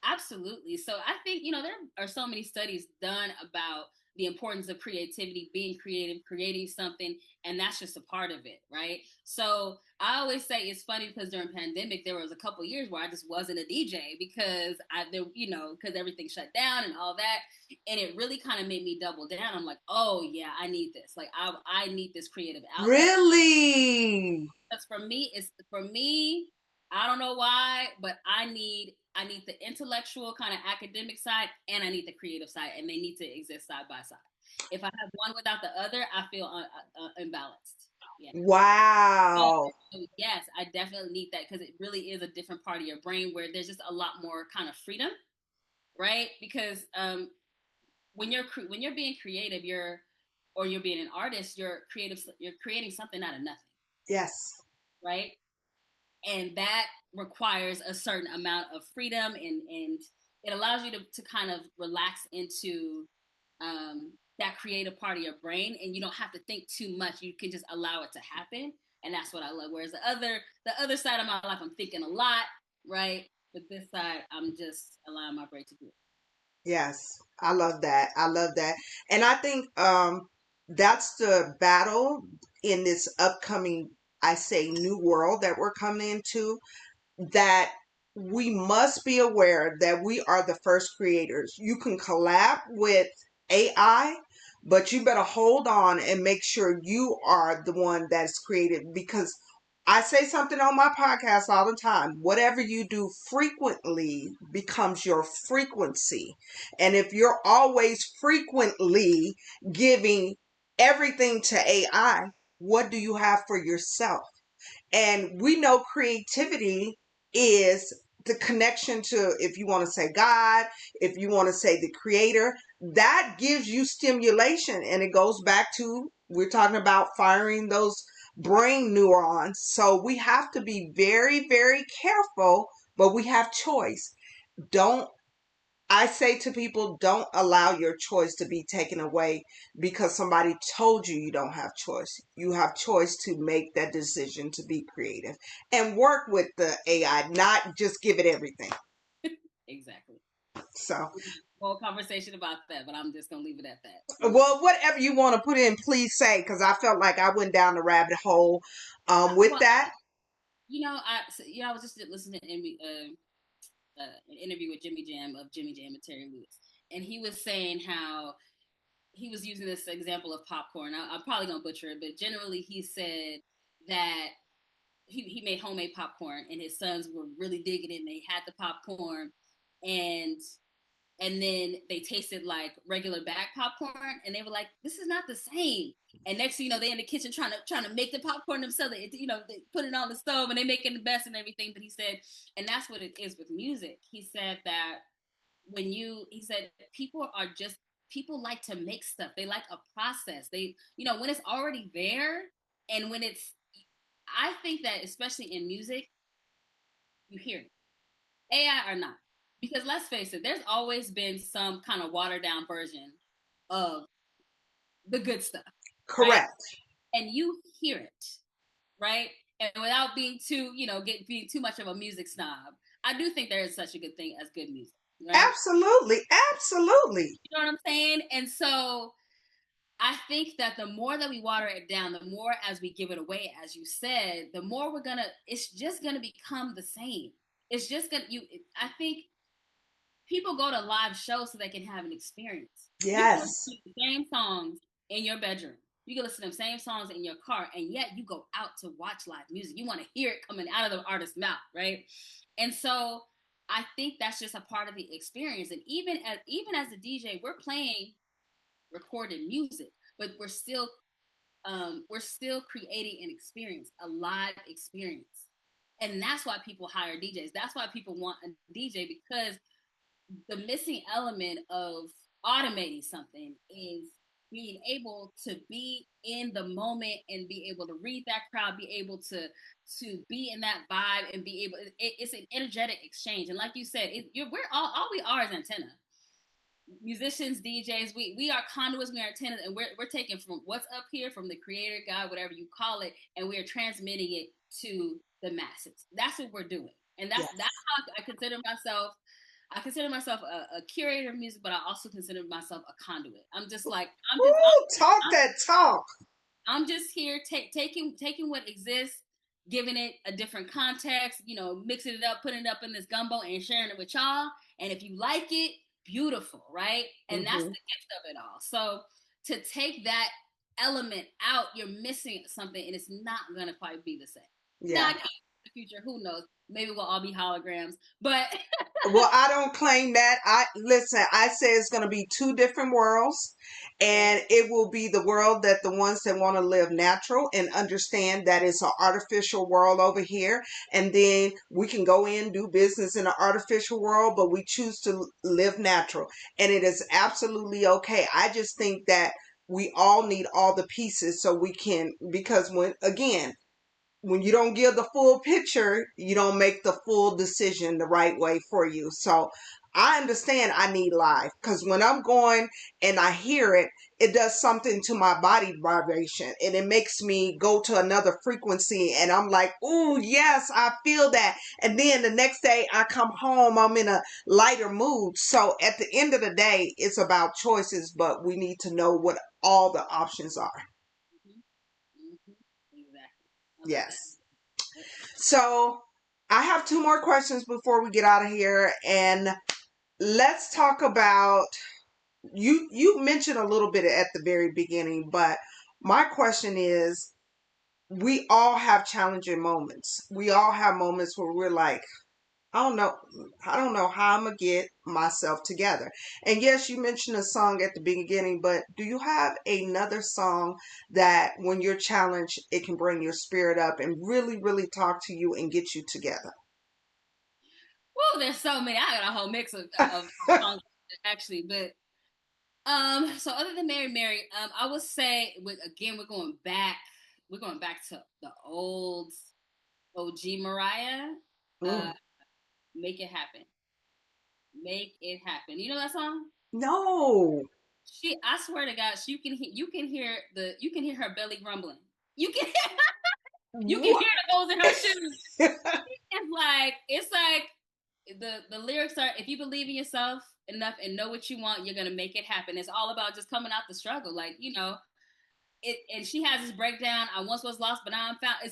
Absolutely. So I think, there are so many studies done about the importance of creativity, being creative, creating something, and that's just a part of it, right? So I always say it's funny because during pandemic there was a couple years where I just wasn't a DJ because because everything shut down and all that, and it really kind of made me double down. I'm like, oh yeah, I need this. Like I need this creative outlet. Really? Because for me, I don't know why, but I need the intellectual kind of academic side and I need the creative side, and they need to exist side by side. If I have one without the other, I feel imbalanced. Yeah. So, Wow. so yes, I definitely need that because it really is a different part of your brain where there's just a lot more kind of freedom, right? Because when you're being creative, you're being an artist, you're creating something out of nothing, Yes. right? And that requires a certain amount of freedom, and it allows you to kind of relax into that creative part of your brain, and you don't have to think too much. You can just allow it to happen, and that's what I love. Whereas the other side of my life, I'm thinking a lot, right? But this side, I'm just allowing my brain to do it. Yes, I love that. I love that. And I think that's the battle in this upcoming, I say, new world that we're coming into, that we must be aware that we are the first creators. You can collab with AI, but you better hold on and make sure you are the one that's created, because I say something on my podcast all the time. Whatever you do frequently becomes your frequency. And if you're always frequently giving everything to AI, what do you have for yourself? And we know creativity is the connection to, if you want to say God, if you want to say the creator, that gives you stimulation. And it goes back to, we're talking about firing those brain neurons. So we have to be very, very careful, but we have choice. Don't I say to people, don't allow your choice to be taken away because somebody told you you don't have choice. You have choice to make that decision to be creative and work with the AI, not just give it everything. Exactly. So, Whole conversation about that, but I'm just gonna leave it at that. well, whatever you want to put in, please say, because I felt like I went down the rabbit hole with Well, that. I was just listening to an interview with Jimmy Jam of Jimmy Jam and Terry Lewis, and he was saying how he was using this example of popcorn. I'm probably gonna butcher it, but generally he said that he made homemade popcorn, and his sons were really digging it. And they had the popcorn, and and then they tasted like regular bag popcorn, and they were like, "This is not the same." And next thing you know, they in the kitchen trying to make the popcorn themselves. They put it on the stove and they making the best and everything. But he said, and that's what it is with music. He said that he said people like to make stuff. They like a process. When it's already there, and when I think that especially in music, you hear it. AI or not. Because let's face it, there's always been some kind of watered down version of the good stuff, right? Correct. And you hear it, right? And without being being too much of a music snob, I do think there is such a good thing as good music, right? Absolutely. Absolutely. You know what I'm saying? And so I think that the more that we water it down, the more as we give it away, as you said, the more it's just gonna become the same. it's just gonna I think people go to live shows so they can have an experience. You can listen Yes. to the same songs in your bedroom. You can listen to the same songs in your car, and yet you go out to watch live music. You want to hear it coming out of the artist's mouth, right? And so I think that's just a part of the experience. And even as a DJ, we're playing recorded music, but we're still creating an experience, a live experience. And that's why people hire DJs. That's why people want a DJ, because the missing element of automating something is being able to be in the moment and be able to read that crowd, be able to be in that vibe and be able. It's an energetic exchange, and like you said, we're all we are is antenna. Musicians, DJs, we are conduits, we are antennas, and we're taking from what's up here, from the creator, God, whatever you call it, and we are transmitting it to the masses. That's what we're doing, and that's Yes. how I consider myself. I consider myself a curator of music, but I also consider myself a conduit. I'm just like Woo, talk I'm, that talk. I'm just here taking what exists, giving it a different context, mixing it up, putting it up in this gumbo, and sharing it with y'all. And if you like it, beautiful, right? And that's the Hmm. gift of it all. So to take that element out, you're missing something, and it's not gonna quite be the same. Now, Yeah. in the future, who knows? Maybe we'll all be holograms, but Well, I don't claim that. I listen, I say it's going to be two different worlds, yeah. and it will be the world that the ones that want to live natural and understand that it's an artificial world over here, and then we can go in do business in an artificial world, but we choose to live natural, and it is absolutely okay. I just think that we all need all the pieces so we can, because when you don't give the full picture, you don't make the full decision the right way for you. So I understand I need live, because when I'm going and I hear it, it does something to my body vibration, and it makes me go to another frequency. And I'm like, "Ooh, yes, I feel that." And then the next day I come home, I'm in a lighter mood. So at the end of the day, it's about choices, but we need to know what all the options are. Mm-hmm. Mm-hmm. Exactly. I love that. Yes. Yep. So I have two more questions before we get out of here, and let's talk about you mentioned a little bit at the very beginning, but my question is, we all have challenging moments. We all have moments where we're like, I don't know. I don't know how I'm gonna get myself together. And yes, you mentioned a song at the beginning, but do you have another song that when you're challenged, it can bring your spirit up and really, really talk to you and get you together? Whoa, there's so many. I got a whole mix of songs actually, but so other than Mary Mary, I would say again we're going back to the old OG Mariah. Uh, Mm. Make it happen, make it happen. You know that song? No. I swear to God, you can hear her belly grumbling. You can you can What? hear the holes in her shoes. It's like the lyrics are, if you believe in yourself enough and know what you want, you're gonna make it happen. It's all about just coming out the struggle, like it. And she has this breakdown. I once was lost, but now I'm found.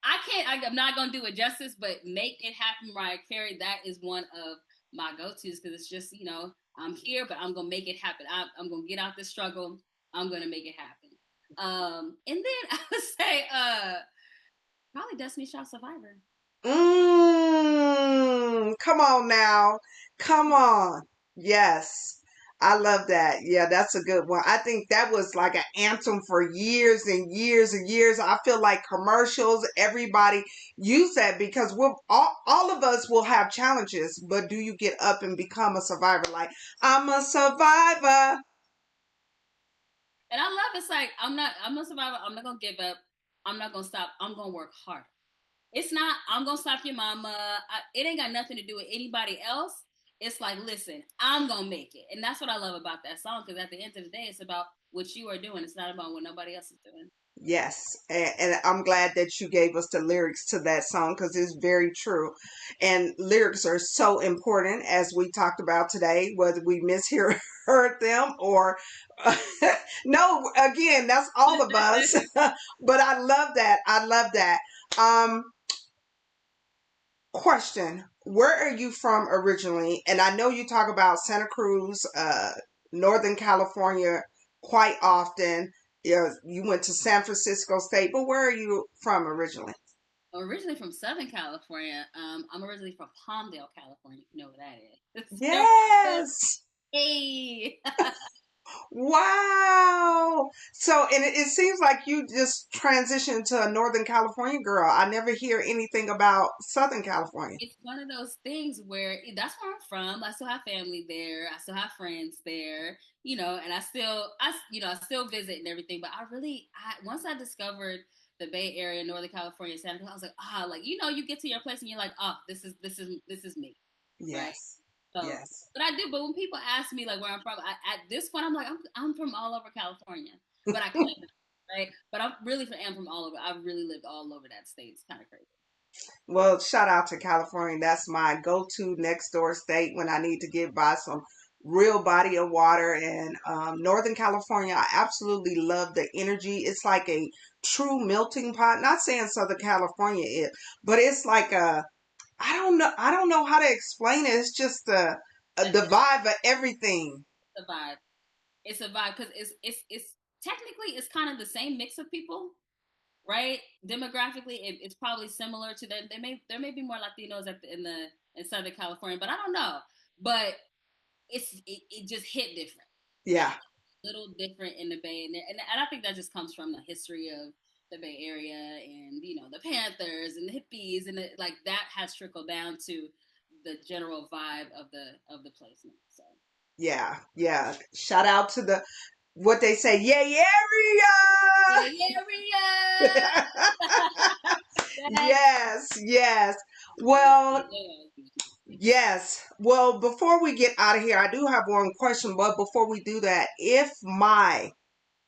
I'm not gonna do it justice, but make it happen, Mariah Carey. That is one of my go-tos, because it's just I'm here, but I'm gonna make it happen. I'm gonna get out this struggle. I'm gonna make it happen. And then I would say probably Destiny's Child Survivor. Come on now. Come on. Yes. I love that. Yeah, that's a good one. I think that was like an anthem for years and years and years. I feel like commercials, everybody use that because all of us will have challenges, but do you get up and become a survivor? Like, I'm a survivor. And I love it's like I'm a survivor. I'm not gonna give up. I'm not gonna stop. I'm gonna work hard. It's not I'm gonna stop your mama. It ain't got nothing to do with anybody else. It's like, listen, I'm gonna make it, and that's what I love about that song. Because at the end of the day, it's about what you are doing. It's not about what nobody else is doing. Yes, and I'm glad that you gave us the lyrics to that song because it's very true. And lyrics are so important, as we talked about today, whether we mishear heard them or no. Again, that's all of us. But I love that. I love that. Um, Question: where are you from originally? And I know you talk about Santa Cruz, Northern California quite often. You went to San Francisco State, but where are you from originally? Originally from Southern California. I'm originally from Palmdale, California. If you know where that is. Yes. Hey. Wow. So, and it seems like you just transitioned to a Northern California girl. I never hear anything about Southern California. It's one of those things where that's where I'm from. I still have family there. I still have friends there, and I still visit and everything. But once I discovered the Bay Area, Northern California, Santa Cruz, I was like, like, you get to your place and you're like, this is me, right? Yes. So, Yes. but I do. But when people ask me like where I'm from, at this point, I'm like, I'm from all over California, but I claim it, right? But am from all over. I've really lived all over that state. It's kind of crazy. Well, shout out to California. That's my go-to next door state when I need to get by some real body of water. And Northern California, I absolutely love the energy. It's like a true melting pot. Not saying Southern California is, but it's like I don't know. I don't know how to explain it. It's just the vibe of everything. It's a vibe. It's a vibe because it's technically it's kind of the same mix of people, right? Demographically, it's probably similar to them. There may be more Latinos in Southern California, but I don't know. But it just hit different, right? Yeah. A little different in the Bay, and I think that just comes from the history of the Bay Area and the Panthers and the hippies and like that has trickled down to the general vibe of the place now. So Yeah. Yeah. Shout out to the what they say, yeah, Bay Area. area. That, Yes, yes. yeah, Well, yes. Well, before we get out of here, I do have one question, but before we do that, if my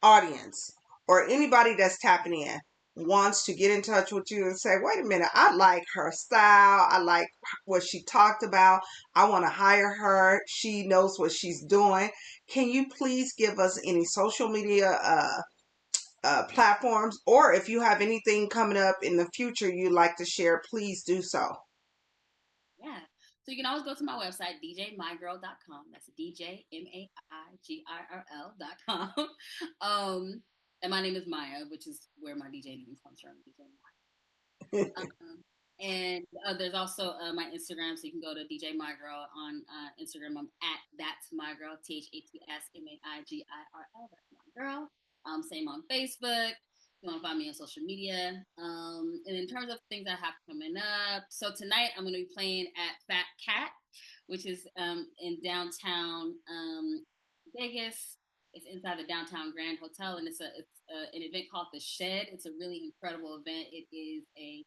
audience or anybody that's tapping in wants to get in touch with you and say, wait a minute, I like her style, I like what she talked about, I want to hire her, she knows what she's doing, can you please give us any social media platforms, or if you have anything coming up in the future you'd like to share, please do so. yeah. So you can always go to my website, djmaigirl.com. That's DJMAIGIRL.com. And my name is Maya, which is where my DJ name comes from, DJ Maya. And there's also my Instagram, so you can go to DJ My Girl on Instagram. I'm at That's My Girl, THATSMAIGIRL. That's My Girl. Same on Facebook. You want to find me on social media. And in terms of things I have coming up, so tonight I'm going to be playing at Fat Cat, which is in downtown Vegas. It's inside the Downtown Grand Hotel, and an event called The Shed. It's a really incredible event. It is a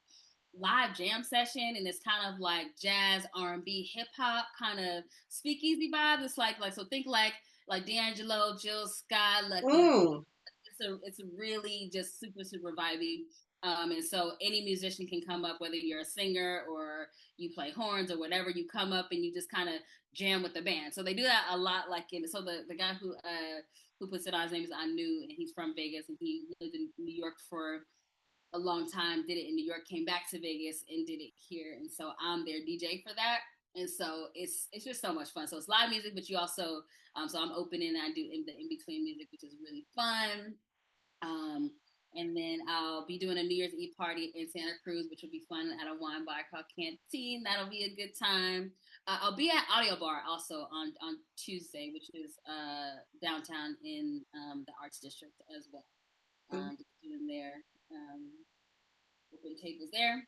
live jam session, and it's kind of like jazz, R&B, hip hop kind of speakeasy vibe. It's like so think like D'Angelo, Jill Scott, like Mm, it's really just super super vibey. And so any musician can come up, whether you're a singer or you play horns or whatever. You come up and you just kind of jam with the band. So they do that a lot. So the guy who puts it on, his name is Anu, and he's from Vegas, and he lived in New York for a long time, did it in New York, came back to Vegas and did it here. And so I'm their DJ for that. And so it's just so much fun. So it's live music, but you also so I'm opening and I do the in between music, which is really fun. Um, and then I'll be doing a New Year's Eve party in Santa Cruz, which will be fun at a wine bar called Canteen. That'll be a good time. I'll be at Audio Bar also on Tuesday, which is downtown in the Arts District as well. mm. Doing there. Um, Open tables there,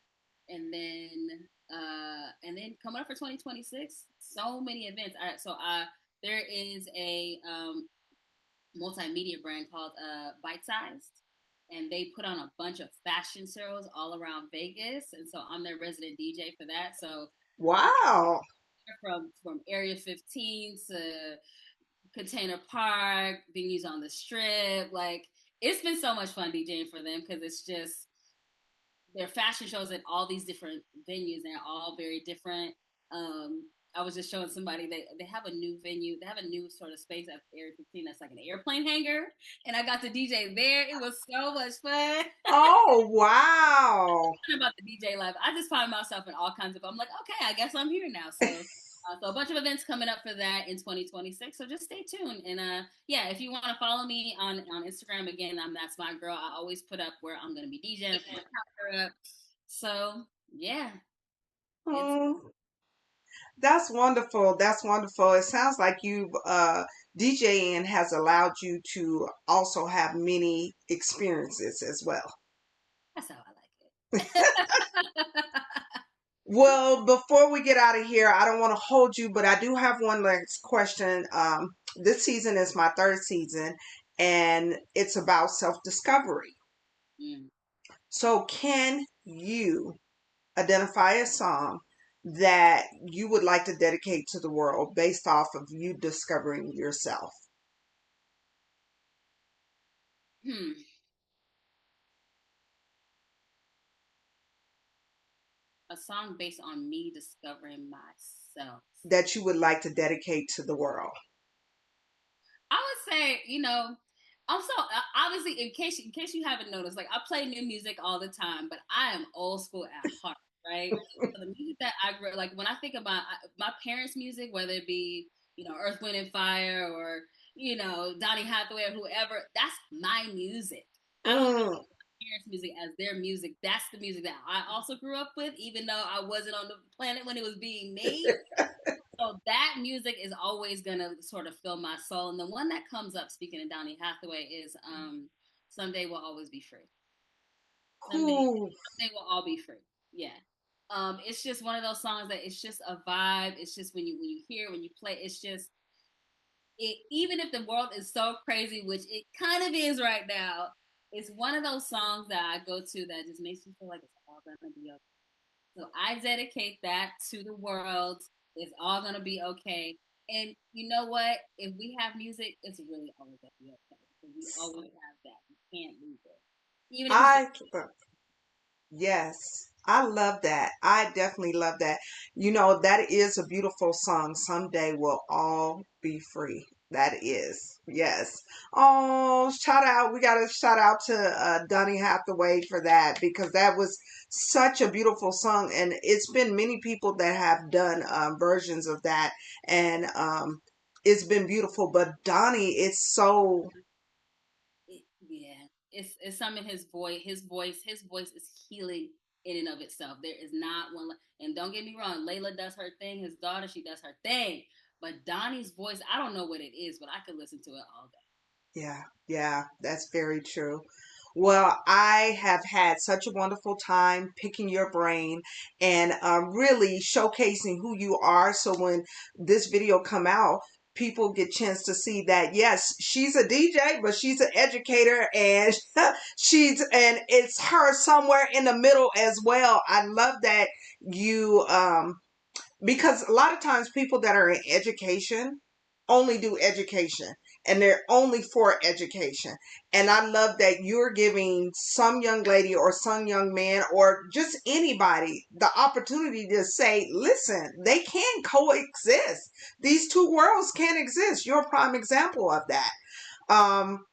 and then coming up for 2026, so many events. All right, so there is a multimedia brand called Bite Sized, and they put on a bunch of fashion shows all around Vegas, and so I'm their resident DJ for that. So Wow. from Area 15 to Container Park, venues on the Strip, like it's been so much fun DJing for them because it's just their fashion shows at all these different venues, and they're all very different. I was just showing somebody they have a new venue. They have a new sort of space at Area 15 that's like an airplane hangar, and I got to DJ there. It was so much fun. Oh, wow. About the DJ life, I just find myself in all kinds of. I'm like, okay, I guess I'm here now. So a bunch of events coming up for that in 2026. So just stay tuned. And yeah, if you want to follow me on Instagram, again, that's my girl. I always put up where I'm going to be DJing, put my calendar up. So yeah, it's Oh, that's wonderful. That's wonderful. It sounds like you DJing has allowed you to also have many experiences as well. that's how I like it. Well, before we get out of here, I don't want to hold you, but I do have one last question. This season is my third season, and it's about self-discovery. Mm. So, can you identify a song that you would like to dedicate to the world based off of you discovering yourself? Hmm. A song based on me discovering myself. That you would like to dedicate to the world? I would say, also obviously in case you haven't noticed, like I play new music all the time, but I am old school at heart, right? So the music that I grew like when I think about my parents' music, whether it be Earth, Wind and Fire or Donny Hathaway or whoever, that's my music. I don't know Mm, parents' music as their music. That's the music that I also grew up with, even though I wasn't on the planet when it was being made. So that music is always gonna sort of fill my soul. And the one that comes up, speaking of Donny Hathaway, is "Someday We'll Always Be Free." Someday, cool. someday we'll all be free. Yeah. It's just one of those songs that it's just a vibe. It's just when you hear when you play, it's just it. Even if the world is so crazy, which it kind of is right now, it's one of those songs that I go to that just makes me feel like it's all gonna be okay. So I dedicate that to the world. It's all gonna be okay. And you know what? If we have music, it's really always gonna be okay. Because we always have that. You can't lose it. Even if it's just I Yes, I love that. I definitely love that. You know, that is a beautiful song. Someday we'll all be free. That is. Yes. Oh, shout out. We got to shout out to Donny Hathaway for that because that was such a beautiful song. And it's been many people that have done versions of that. And it's been beautiful. But Donny, it's so, yeah. It's some in his voice. His voice is healing in and of itself. There is not one. And don't get me wrong, Layla does her thing. His daughter, she does her thing. But Donnie's voice, I don't know what it is, but I could listen to it all day. yeah, yeah, that's very true. Well, I have had such a wonderful time picking your brain and really showcasing who you are. So when this video come out, people get chance to see that yes, she's a DJ, but she's an educator, and and it's her somewhere in the middle as well. I love that you because a lot of times people that are in education only do education and they're only for education. And I love that you're giving some young lady or some young man or just anybody the opportunity to say, listen, they can coexist. These two worlds can exist. You're a prime example of that. Um,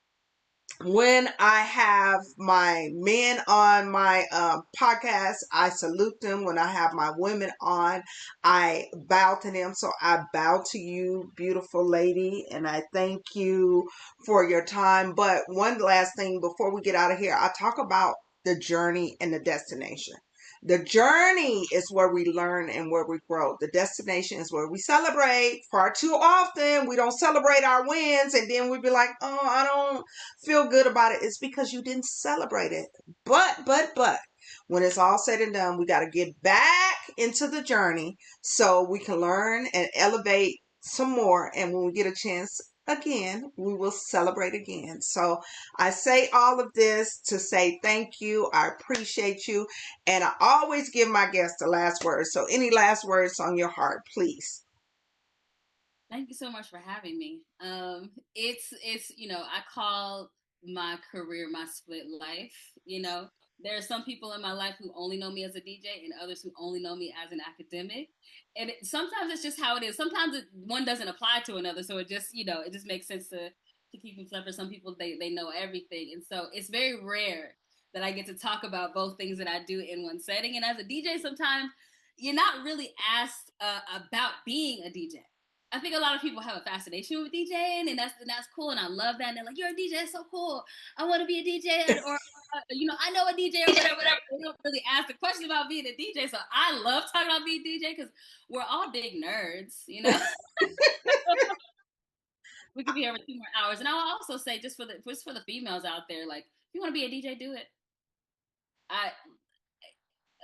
when I have my men on my podcast, I salute them. When I have my women on, I bow to them. So I bow to you, beautiful lady, and I thank you for your time. But one last thing before we get out of here, I talk about the journey and the destination. The journey is where we learn and where we grow. The destination is where we celebrate. Far too often, we don't celebrate our wins, and then we be like, "Oh, I don't feel good about it." It's because you didn't celebrate it. But when it's all said and done, we got to get back into the journey so we can learn and elevate some more. And when we get a chance again, we will celebrate again. So I say all of this to say thank you. I appreciate you. And I always give my guests the last word. So any last words on your heart, please. Thank you so much for having me. It's I call my career my split life. there are some people in my life who only know me as a DJ and others who only know me as an academic. And sometimes it's just how it is. Sometimes one doesn't apply to another. So it just, it just makes sense to keep them separate. Some people, they know everything. And so it's very rare that I get to talk about both things that I do in one setting. And as a DJ, sometimes you're not really asked about being a DJ. I think a lot of people have a fascination with DJing, and that's cool, and I love that. And they're like, "You're a DJ, that's so cool. I want to be a DJ," or I know a DJ or whatever. They don't really ask the question about being a DJ, so I love talking about being a DJ because we're all big nerds. We could be here for 2 more hours, and I'll also say just for the females out there, like if you want to be a DJ, do it. I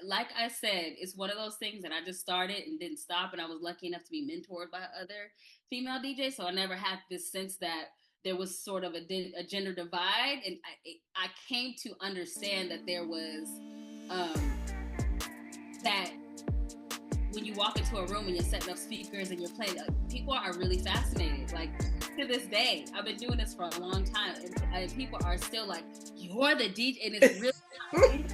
Like I said, it's one of those things that I just started and didn't stop. And I was lucky enough to be mentored by other female DJs. So I never had this sense that there was sort of a gender divide. And I came to understand that there was, that when you walk into a room and you're setting up speakers and you're playing, people are really fascinated. Like to this day, I've been doing this for a long time. And people are still like, you're the DJ. And it's really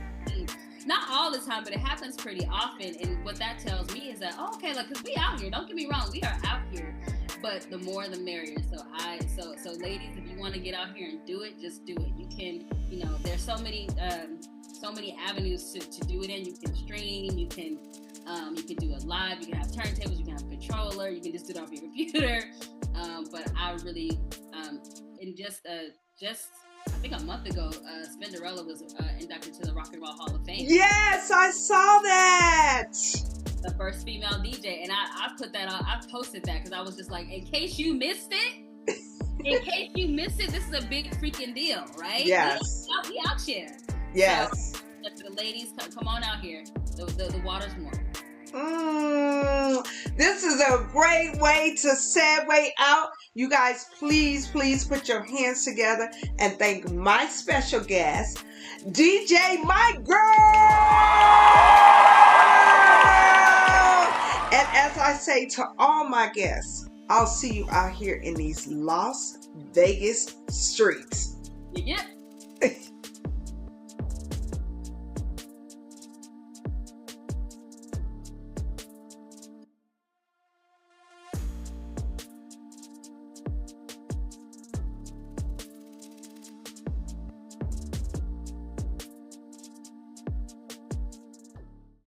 not all the time, but it happens pretty often. And what that tells me is that, okay, like, because we out here, don't get me wrong, we are out here, but the more the merrier. So ladies, if you want to get out here and do it, just do it. You can, there's so many avenues to do it in. You can stream, you can do it live, you can have turntables, you can have a controller, you can just do it off your computer. But I really, in just I think a month ago, Spinderella was inducted to the Rock and Roll Hall of Fame. Yes, I saw that. The first female DJ, and I put that on. I posted that because I was just like, in case you missed it, this is a big freaking deal, right? Yes. We out here. Yes. So, the ladies, come on out here. The water's warm. This is a great way to segue out. You guys, please put your hands together and thank my special guest, DJ Mai Girl. And as I say to all my guests, I'll see you out here in these Las Vegas streets. Yeah.